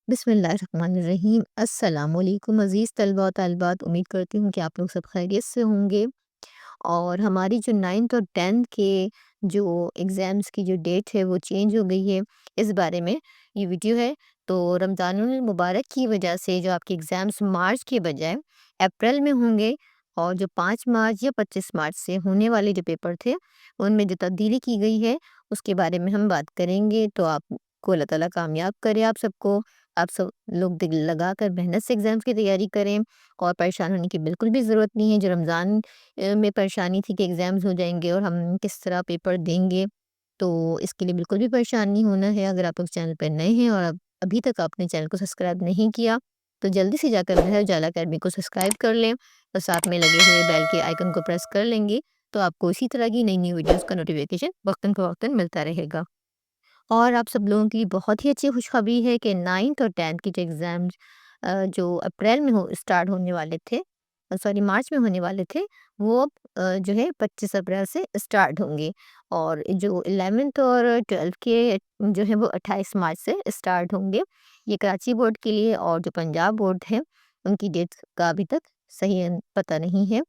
बिस्मिल्लाहिर्रहमानिर्रहीम। अस्सलाम वालेकुम अज़ीज़ तलबा और तालिबात, उम्मीद करती हूँ कि आप लोग सब खैरियत से होंगे। और हमारी जो 9th और 10th के जो एग्ज़ाम्स की जो डेट है वो चेंज हो गई है, इस बारे में ये वीडियो है। तो रमज़ानुल मुबारक की वजह से जो आपके एग्ज़ाम्स मार्च के बजाय अप्रैल में होंगे, और जो 5 मार्च या 25 मार्च से होने वाले जो पेपर थे, उनमें जो तब्दीली की गई है उसके बारे में हम बात करेंगे। तो आपको अल्लाह ताला कामयाब करे आप सबको। आप सब लोग दिल लगाकर मेहनत से एग्ज़ाम्स की तैयारी करें, और परेशान होने की बिल्कुल भी ज़रूरत नहीं है। जो रमज़ान में परेशानी थी कि एग्ज़ाम्स हो जाएँगे और हम किस तरह पेपर देंगे, तो इसके लिए बिल्कुल भी परेशान नहीं होना है। अगर आप लोग चैनल पर नए हैं और अभी तक आपने चैनल को सब्सक्राइब नहीं किया, तो जल्दी से जाकर महर उजाला अकेडमी को सब्सक्राइब कर लें और साथ में लगे हुए बेल के आइकन को प्रेस कर लेंगे, तो आपको इसी तरह की नई-नई वीडियोज़ का नोटिफ़िकेशन वक़्तन-फ़वक़्तन मिलता रहेगा। और आप सब लोगों के लिए बहुत ही अच्छी खुशखबरी है कि 9th और 10th के जो एग्ज़ाम्स जो अप्रैल में हो स्टार्ट होने वाले थे, सॉरी मार्च में होने वाले थे, वो अब जो है 25 अप्रैल से स्टार्ट होंगे। और जो 11th और 12th के जो है वो 28 मार्च से स्टार्ट होंगे। ये कराची बोर्ड के लिए, और जो पंजाब बोर्ड है उनकी डेट का अभी तक सही पता नहीं है।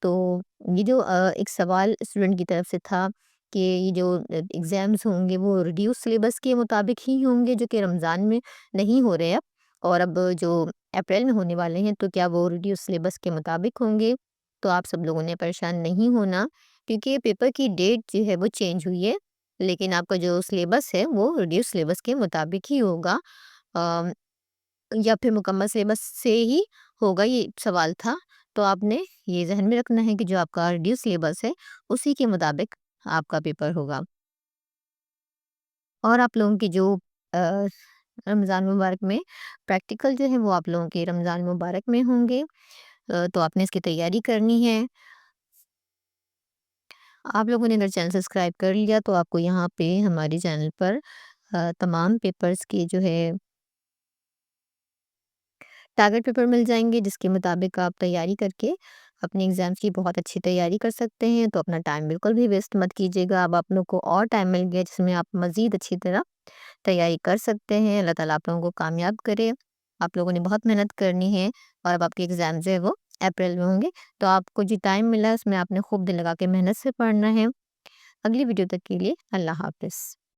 तो ये जो एक सवाल स्टूडेंट की तरफ से था कि ये जो एग्ज़ाम्स होंगे वो रिड्यूस सिलेबस के मुताबिक ही होंगे जो कि रमज़ान में नहीं हो रहे अब, और अब जो अप्रैल में होने वाले हैं, तो क्या वो रिड्यूस सिलेबस के मुताबिक होंगे? तो आप सब लोगों ने परेशान नहीं होना, क्योंकि पेपर की डेट जो है वो चेंज हुई है, लेकिन आपका जो सिलेबस है वो रिड्यूस सिलेबस के मुताबिक ही होगा। अ, या फिर मुकम्मल सिलेबस से ही होगा, ये सवाल था। तो आपने ये ज़हन में रखना है कि जो आपका रिड्यूस सिलेबस है, उसी के मुताबिक आपका पेपर होगा। और आप लोगों की जो अ, रमज़ान मुबारक में प्रैक्टिकल जो है वो आप लोगों के रमज़ान मुबारक में होंगे। तो आपने इसकी तैयारी करनी है। आप लोगों ने अगर चैनल सब्सक्राइब कर लिया, तो आपको यहाँ पे हमारे चैनल पर तमाम पेपर्स की जो है टारगेट पेपर मिल जाएँगे, जिसके मुताबिक आप तैयारी करके अपने एग्ज़ाम्स की बहुत अच्छी तैयारी कर सकते हैं। तो अपना टाइम बिल्कुल भी वेस्ट मत कीजिएगा। अब आप लोग को और टाइम मिल गया जिसमें आप मज़ीद अच्छी तरह तैयारी कर सकते हैं। अल्लाह ताला आप लोगों को कामयाब करे। आप लोगों ने बहुत मेहनत करनी है, और अब आपके एग्ज़ाम जो है वो अप्रैल में होंगे। तो आपको जो टाइम मिला है उसमें आपने खूब दिल लगा के मेहनत से पढ़ना है। अगली वीडियो तक के लिए अल्लाह हाफ़िज़।